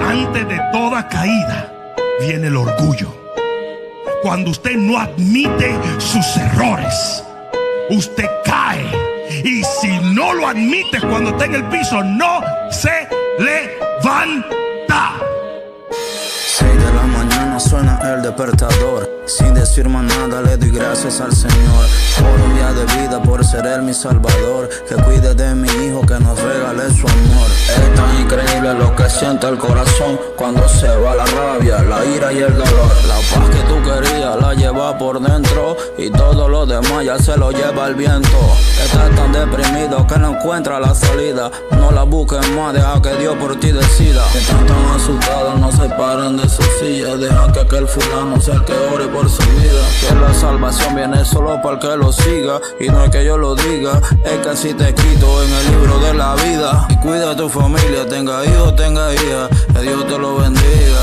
Antes de toda caída viene el orgullo. Cuando usted no admite sus errores, usted cae. Y si no lo admite cuando está en el piso, no se levanta. 6 de la mañana suena el despertador. Sin decir más nada le doy gracias al Señor por un día de vida, por ser Él mi Salvador. Que cuide de mi hijo, que nos regale su amor. Es tan increíble lo que siente el corazón cuando se va la rabia, la ira y el dolor. La paz que tú querías la lleva por dentro y todo lo demás ya se lo lleva el viento. Estás tan deprimido que no encuentra la salida. No la busques más, deja que Dios por ti decida. Que están tan asustados, no se paren de su silla. Deja que aquel fulano sea el que ore por su vida. Que la salvación viene solo para el que lo siga. Y no es que yo lo diga, es que así está escrito en el libro de la vida. Y cuida a tu familia, tenga hijos, tenga hija, que Dios te lo bendiga.